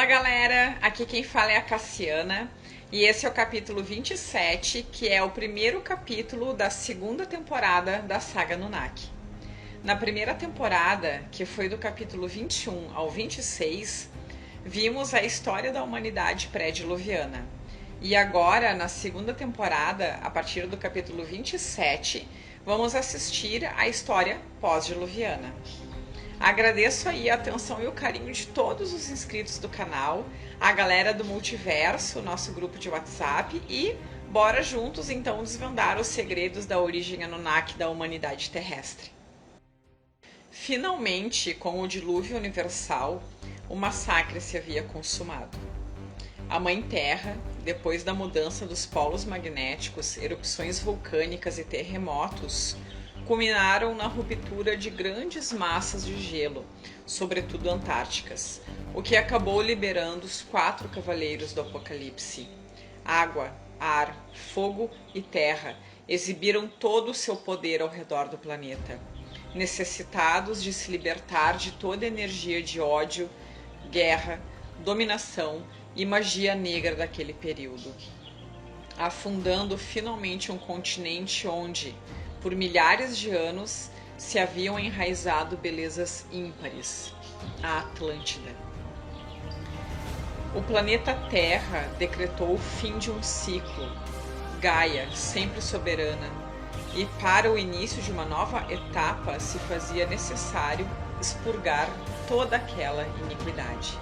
galera, aqui quem fala é a Cassiana e esse é o capítulo 27, que é o primeiro capítulo da segunda temporada da saga Anunnaki. Na primeira temporada, que foi do capítulo 21 ao 26, vimos a história da humanidade pré-diluviana. E agora, na segunda temporada, a partir do capítulo 27, vamos assistir a história pós-diluviana. Agradeço aí a atenção e o carinho de todos os inscritos do canal, a galera do Multiverso, nosso grupo de WhatsApp, e bora juntos então desvendar os segredos da origem Anunnaki da humanidade terrestre. Finalmente, com o dilúvio universal, o massacre se havia consumado. A Mãe Terra, depois da mudança dos polos magnéticos, erupções vulcânicas e terremotos, culminaram na ruptura de grandes massas de gelo, sobretudo antárticas, o que acabou liberando os 4 cavaleiros do Apocalipse. Água, ar, fogo e terra exibiram todo o seu poder ao redor do planeta, necessitados de se libertar de toda a energia de ódio, guerra, dominação e magia negra daquele período, afundando finalmente um continente onde, por milhares de anos, se haviam enraizado belezas ímpares, a Atlântida. O planeta Terra decretou o fim de um ciclo, Gaia, sempre soberana, e para o início de uma nova etapa se fazia necessário expurgar toda aquela iniquidade.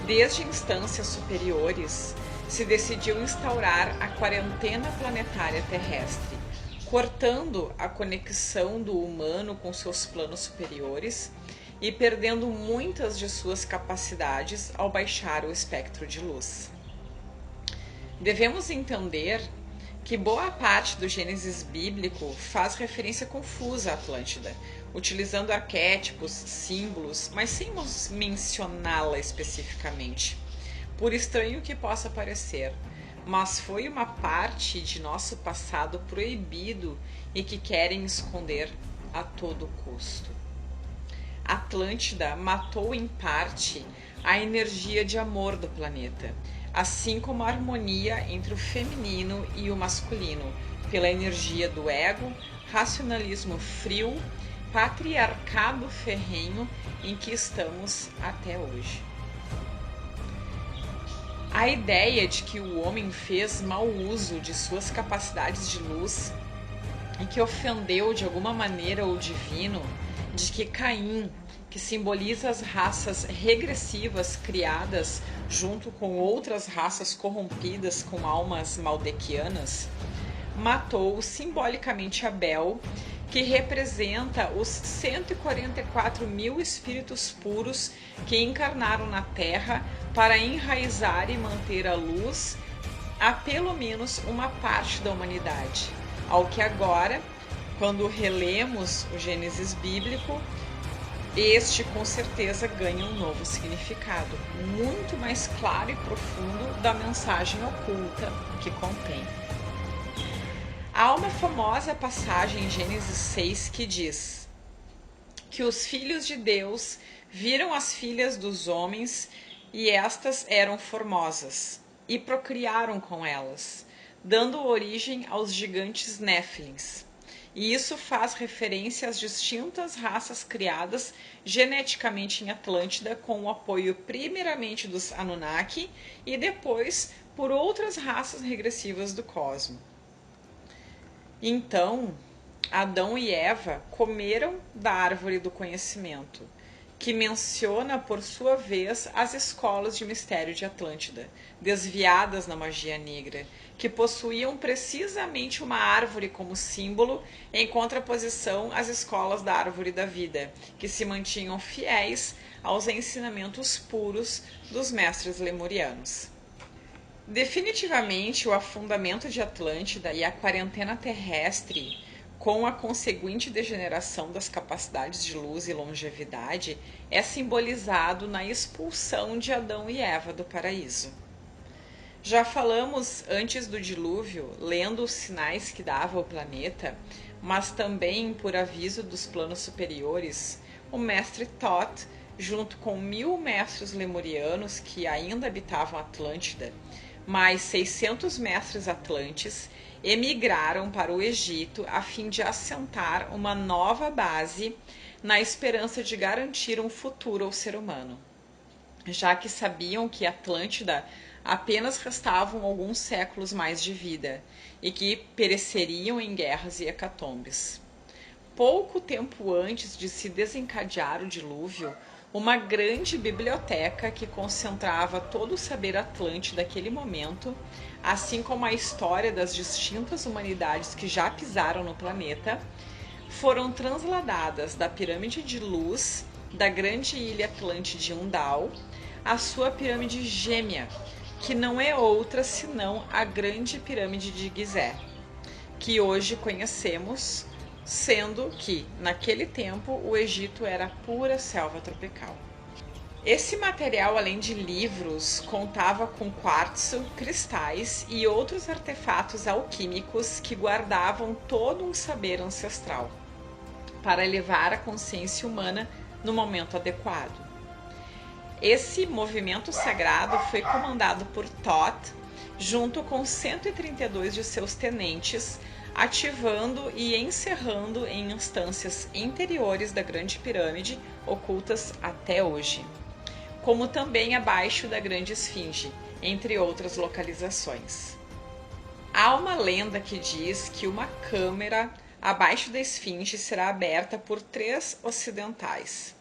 Desde instâncias superiores, se decidiu instaurar a quarentena planetária terrestre, cortando a conexão do humano com seus planos superiores e perdendo muitas de suas capacidades ao baixar o espectro de luz. Devemos entender que boa parte do Gênesis bíblico faz referência confusa à Atlântida, utilizando arquétipos, símbolos, mas sem mencioná-la especificamente, por estranho que possa parecer. Mas foi uma parte de nosso passado proibido e que querem esconder a todo custo. Atlântida matou em parte a energia de amor do planeta, assim como a harmonia entre o feminino e o masculino, pela energia do ego, racionalismo frio, patriarcado ferrenho em que estamos até hoje. A ideia de que o homem fez mau uso de suas capacidades de luz e que ofendeu de alguma maneira o divino, de que Caim, que simboliza as raças regressivas criadas junto com outras raças corrompidas com almas maldequianas, matou simbolicamente Abel, que representa os 144 mil espíritos puros que encarnaram na Terra para enraizar e manter a luz a pelo menos uma parte da humanidade. Ao que agora, quando relemos o Gênesis bíblico, este com certeza ganha um novo significado, muito mais claro e profundo da mensagem oculta que contém. Há uma famosa passagem em Gênesis 6 que diz que os filhos de Deus viram as filhas dos homens e estas eram formosas e procriaram com elas, dando origem aos gigantes Néfilins. E isso faz referência às distintas raças criadas geneticamente em Atlântida com o apoio primeiramente dos Anunnaki e depois por outras raças regressivas do cosmos. Então, Adão e Eva comeram da árvore do conhecimento, que menciona por sua vez as escolas de mistério de Atlântida, desviadas na magia negra, que possuíam precisamente uma árvore como símbolo, em contraposição às escolas da árvore da vida, que se mantinham fiéis aos ensinamentos puros dos mestres lemurianos. Definitivamente, o afundamento de Atlântida e a quarentena terrestre, com a conseguinte degeneração das capacidades de luz e longevidade, é simbolizado na expulsão de Adão e Eva do paraíso. Já falamos antes do dilúvio, lendo os sinais que dava o planeta, mas também por aviso dos planos superiores, o mestre Thoth junto com 1000 mestres lemurianos que ainda habitavam Atlântida, mais 600 mestres atlantes, emigraram para o Egito a fim de assentar uma nova base na esperança de garantir um futuro ao ser humano, já que sabiam que Atlântida apenas restavam alguns séculos mais de vida e que pereceriam em guerras e hecatombes. Pouco tempo antes de se desencadear o dilúvio, uma grande biblioteca que concentrava todo o saber atlante daquele momento, assim como a história das distintas humanidades que já pisaram no planeta, foram transladadas da pirâmide de luz da grande ilha Atlante de Undal à sua pirâmide gêmea, que não é outra senão a grande pirâmide de Gizé, que hoje conhecemos, sendo que, naquele tempo, o Egito era pura selva tropical. Esse material, além de livros, contava com quartzo, cristais e outros artefatos alquímicos que guardavam todo um saber ancestral, para elevar a consciência humana no momento adequado. Esse movimento sagrado foi comandado por Thoth, junto com 132 de seus tenentes, ativando e encerrando em instâncias interiores da Grande Pirâmide, ocultas até hoje, como também abaixo da Grande Esfinge, entre outras localizações. Há uma lenda que diz que uma câmara abaixo da Esfinge será aberta por 3 ocidentais,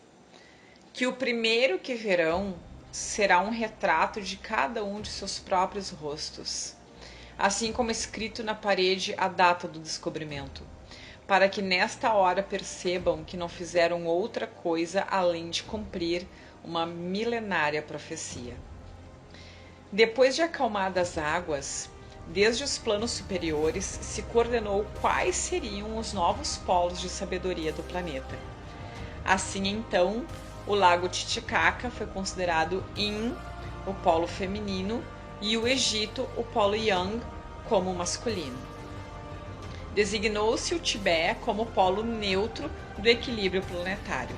que o primeiro que verão será um retrato de cada um de seus próprios rostos, assim como escrito na parede a data do descobrimento, para que nesta hora percebam que não fizeram outra coisa além de cumprir uma milenária profecia. Depois de acalmadas as águas, desde os planos superiores se coordenou quais seriam os novos polos de sabedoria do planeta. Assim então, o lago Titicaca foi considerado Yin, o polo feminino, e o Egito, o polo Yang, como masculino. Designou-se o Tibete como polo neutro do equilíbrio planetário.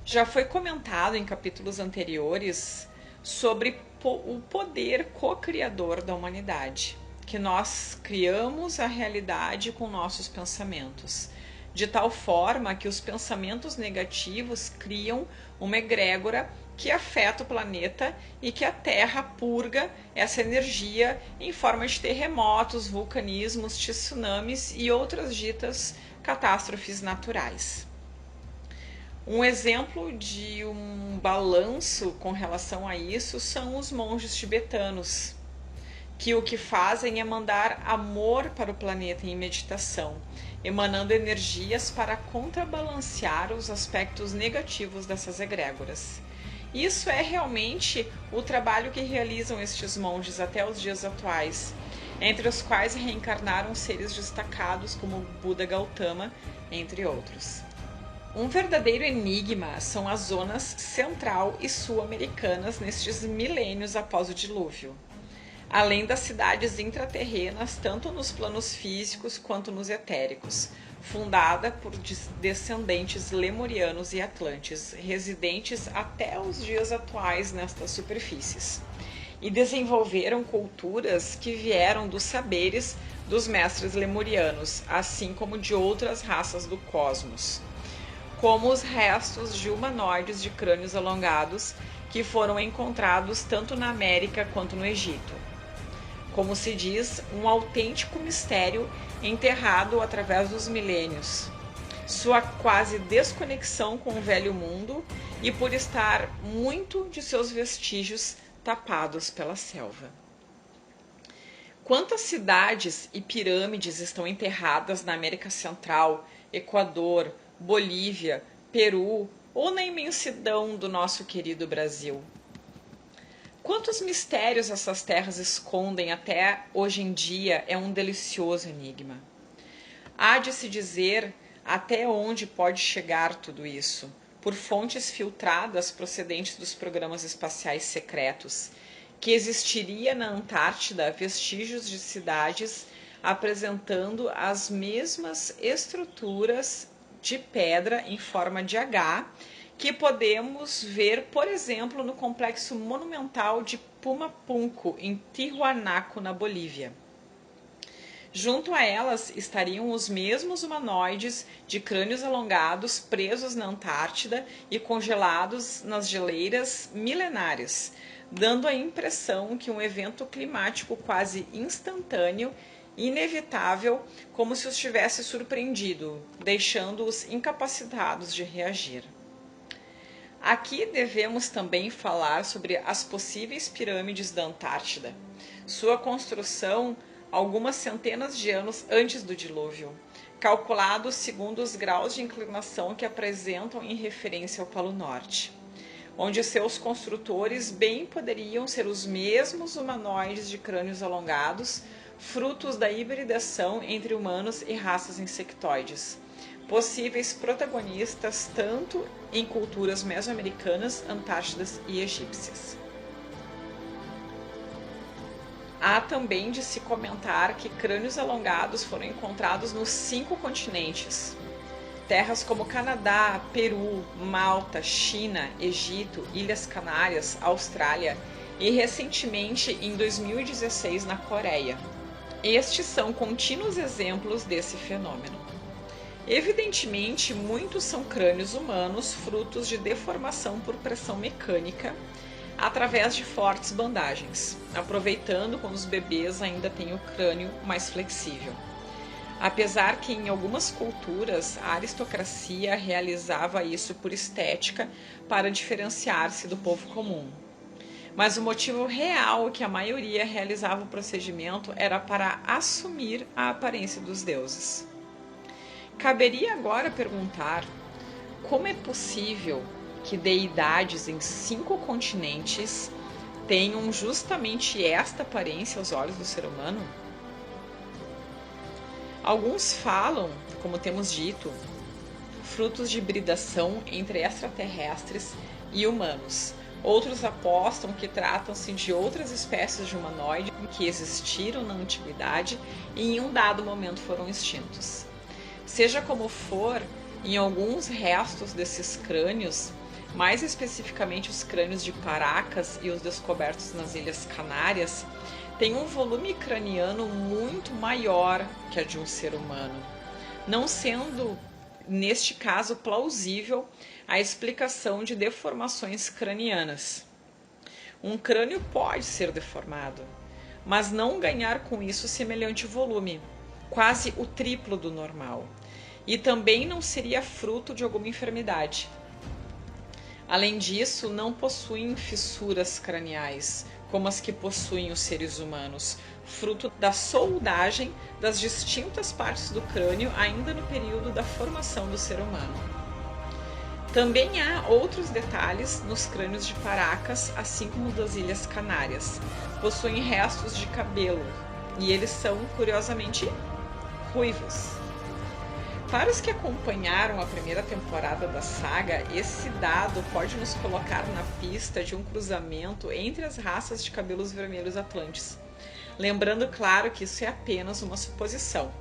Já foi comentado em capítulos anteriores sobre o poder co-criador da humanidade, que nós criamos a realidade com nossos pensamentos, de tal forma que os pensamentos negativos criam uma egrégora que afeta o planeta e que a Terra purga essa energia em forma de terremotos, vulcanismos, tsunamis e outras ditas catástrofes naturais. Um exemplo de um balanço com relação a isso são os monges tibetanos, que o que fazem é mandar amor para o planeta em meditação, emanando energias para contrabalancear os aspectos negativos dessas egrégoras. Isso é realmente o trabalho que realizam estes monges até os dias atuais, entre os quais reencarnaram seres destacados como Buda Gautama, entre outros. Um verdadeiro enigma são as zonas central e sul-americanas nestes milênios após o dilúvio, além das cidades intraterrenas, tanto nos planos físicos quanto nos etéricos, fundada por descendentes lemurianos e atlantes, residentes até os dias atuais nestas superfícies, e desenvolveram culturas que vieram dos saberes dos mestres lemurianos, assim como de outras raças do cosmos, como os restos de humanoides de crânios alongados que foram encontrados tanto na América quanto no Egito. Como se diz, um autêntico mistério enterrado através dos milênios, sua quase desconexão com o velho mundo e por estar muito de seus vestígios tapados pela selva. Quantas cidades e pirâmides estão enterradas na América Central, Equador, Bolívia, Peru ou na imensidão do nosso querido Brasil? Quantos mistérios essas terras escondem até hoje em dia é um delicioso enigma. Há de se dizer até onde pode chegar tudo isso, por fontes filtradas procedentes dos programas espaciais secretos, que existiria na Antártida vestígios de cidades apresentando as mesmas estruturas de pedra em forma de H que podemos ver, por exemplo, no complexo monumental de Pumapunco, em Tihuanaco, na Bolívia. Junto a elas estariam os mesmos humanoides de crânios alongados presos na Antártida e congelados nas geleiras milenárias, dando a impressão que um evento climático quase instantâneo, inevitável, como se os tivesse surpreendido, deixando-os incapacitados de reagir. Aqui devemos também falar sobre as possíveis pirâmides da Antártida. Sua construção algumas centenas de anos antes do dilúvio, calculado segundo os graus de inclinação que apresentam em referência ao Polo Norte, onde seus construtores bem poderiam ser os mesmos humanoides de crânios alongados, frutos da hibridação entre humanos e raças insectoides, possíveis protagonistas tanto em culturas mesoamericanas, antártidas e egípcias. Há também de se comentar que crânios alongados foram encontrados nos 5 continentes. Terras como Canadá, Peru, Malta, China, Egito, Ilhas Canárias, Austrália e recentemente em 2016 na Coreia. Estes são contínuos exemplos desse fenômeno. Evidentemente, muitos são crânios humanos frutos de deformação por pressão mecânica através de fortes bandagens, aproveitando quando os bebês ainda têm o crânio mais flexível. Apesar que em algumas culturas a aristocracia realizava isso por estética para diferenciar-se do povo comum. Mas o motivo real que a maioria realizava o procedimento era para assumir a aparência dos deuses. Caberia agora perguntar como é possível que deidades em 5 continentes tenham justamente esta aparência aos olhos do ser humano? Alguns falam, como temos dito, frutos de hibridação entre extraterrestres e humanos. Outros apostam que tratam-se de outras espécies de humanoide que existiram na antiguidade e em um dado momento foram extintos. Seja como for, em alguns restos desses crânios, mais especificamente os crânios de Paracas e os descobertos nas Ilhas Canárias, tem um volume craniano muito maior que a de um ser humano, não sendo, neste caso, plausível a explicação de deformações cranianas. Um crânio pode ser deformado, mas não ganhar com isso semelhante volume, quase o triplo do normal, e também não seria fruto de alguma enfermidade. Além disso, não possuem fissuras craniais, como as que possuem os seres humanos, fruto da soldagem das distintas partes do crânio ainda no período da formação do ser humano. Também há outros detalhes nos crânios de Paracas, assim como das Ilhas Canárias. Possuem restos de cabelo, e eles são, curiosamente, ruivos. Para os que acompanharam a primeira temporada da saga, esse dado pode nos colocar na pista de um cruzamento entre as raças de cabelos vermelhos atlantes. Lembrando, claro, que isso é apenas uma suposição.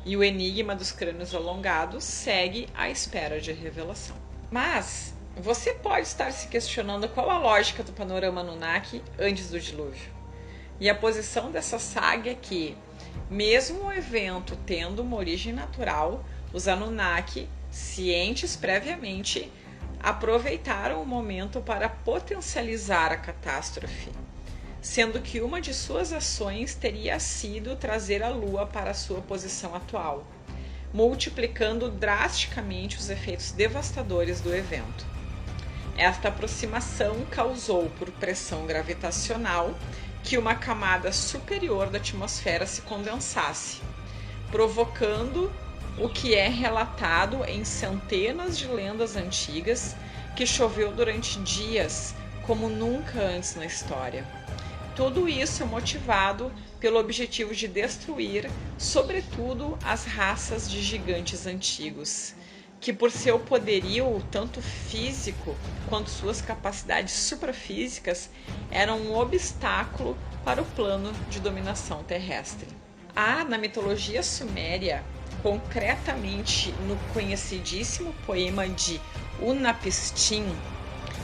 E o enigma dos crânios alongados segue à espera de revelação. Mas você pode estar se questionando qual a lógica do panorama Anunnaki antes do dilúvio. E a posição dessa saga é que, mesmo o evento tendo uma origem natural, os Anunnaki, cientes previamente, aproveitaram o momento para potencializar a catástrofe, sendo que uma de suas ações teria sido trazer a Lua para a sua posição atual, multiplicando drasticamente os efeitos devastadores do evento. Esta aproximação causou, por pressão gravitacional, que uma camada superior da atmosfera se condensasse, provocando o que é relatado em centenas de lendas antigas que choveu durante dias como nunca antes na história. Tudo isso é motivado pelo objetivo de destruir, sobretudo, as raças de gigantes antigos, que por seu poderio, tanto físico quanto suas capacidades suprafísicas, eram um obstáculo para o plano de dominação terrestre. Há, na mitologia suméria, concretamente no conhecidíssimo poema de Utnapishtim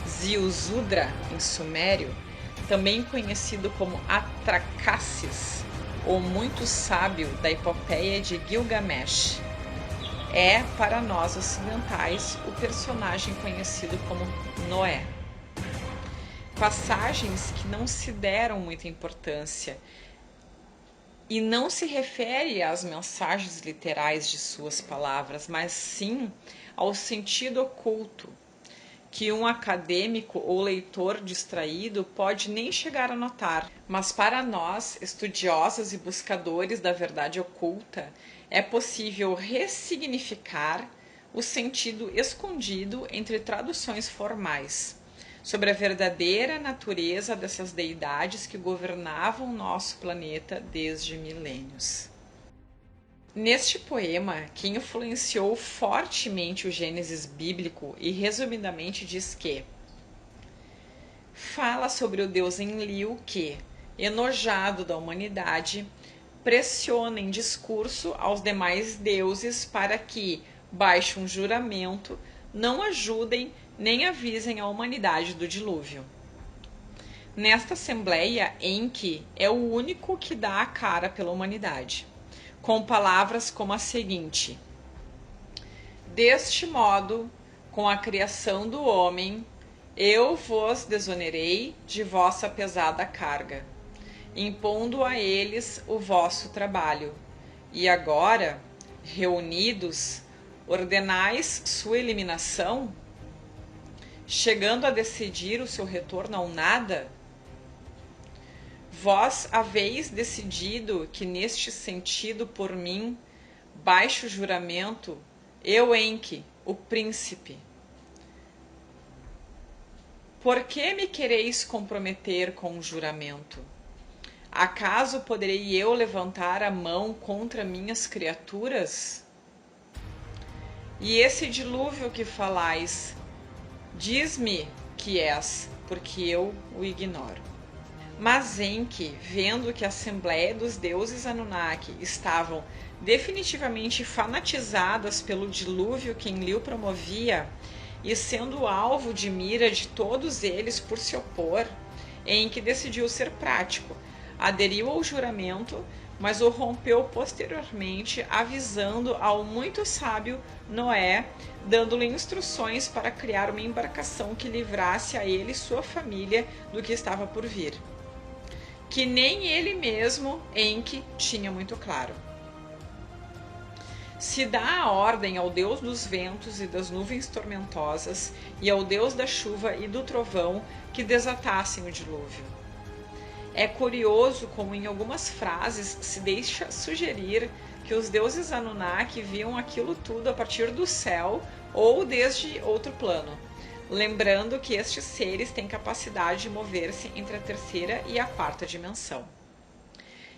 Ziusudra em sumério, também conhecido como Atrahasis, ou muito sábio da epopeia de Gilgamesh, é, para nós ocidentais, o personagem conhecido como Noé. Passagens que não se deram muita importância e não se refere às mensagens literais de suas palavras, mas sim ao sentido oculto, que um acadêmico ou leitor distraído pode nem chegar a notar, mas para nós, estudiosos e buscadores da verdade oculta, é possível ressignificar o sentido escondido entre traduções formais sobre a verdadeira natureza dessas deidades que governavam nosso planeta desde milênios. Neste poema, que influenciou fortemente o Gênesis bíblico e resumidamente diz que fala sobre o deus Enlil que, enojado da humanidade, pressiona em discurso aos demais deuses para que, baixo um juramento, não ajudem nem avisem a humanidade do dilúvio. Nesta assembleia, Enki é o único que dá a cara pela humanidade, com palavras como a seguinte: deste modo, com a criação do homem, eu vos desonerei de vossa pesada carga, impondo a eles o vosso trabalho. E agora, reunidos, ordenais sua eliminação, chegando a decidir o seu retorno ao nada? Vós haveis decidido que neste sentido por mim, baixo juramento, eu Enki, o príncipe. Por que me quereis comprometer com o juramento? Acaso poderei eu levantar a mão contra minhas criaturas? E esse dilúvio que falais, diz-me que és, porque eu o ignoro. Mas Enki, vendo que a assembleia dos deuses Anunnaki estavam definitivamente fanatizadas pelo dilúvio que Enlil promovia, e sendo alvo de mira de todos eles por se opor, Enki decidiu ser prático, aderiu ao juramento, mas o rompeu posteriormente, avisando ao muito sábio Noé, dando-lhe instruções para criar uma embarcação que livrasse a ele e sua família do que estava por vir, que nem ele mesmo, Enki, tinha muito claro. Se dá a ordem ao deus dos ventos e das nuvens tormentosas e ao deus da chuva e do trovão que desatassem o dilúvio. É curioso como em algumas frases se deixa sugerir que os deuses Anunnaki viam aquilo tudo a partir do céu ou desde outro plano, lembrando que estes seres têm capacidade de mover-se entre a terceira e a quarta dimensão.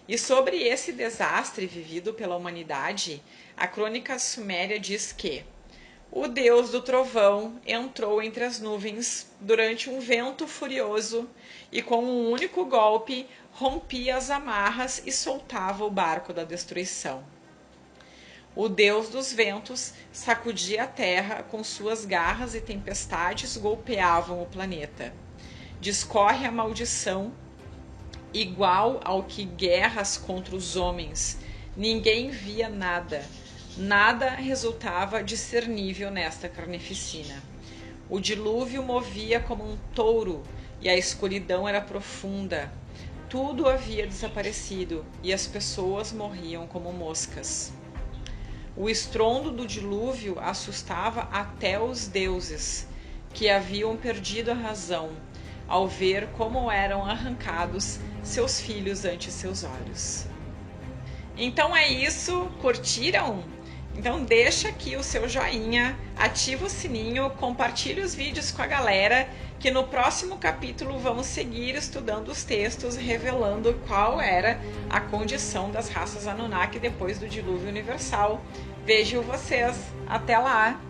E sobre esse desastre vivido pela humanidade, a crônica suméria diz que o deus do trovão entrou entre as nuvens durante um vento furioso e com um único golpe rompia as amarras e soltava o barco da destruição. O deus dos ventos sacudia a terra com suas garras e tempestades golpeavam o planeta. Discorre a maldição igual ao que guerras contra os homens. Ninguém via nada. Nada resultava discernível nesta carnificina. O dilúvio movia como um touro e a escuridão era profunda. Tudo havia desaparecido e as pessoas morriam como moscas. O estrondo do dilúvio assustava até os deuses, que haviam perdido a razão, ao ver como eram arrancados seus filhos ante seus olhos. Então é isso, curtiram? Então deixa aqui o seu joinha, ativa o sininho, compartilhe os vídeos com a galera, que no próximo capítulo vamos seguir estudando os textos revelando qual era a condição das raças Anunnaki depois do dilúvio universal. Vejo vocês, até lá!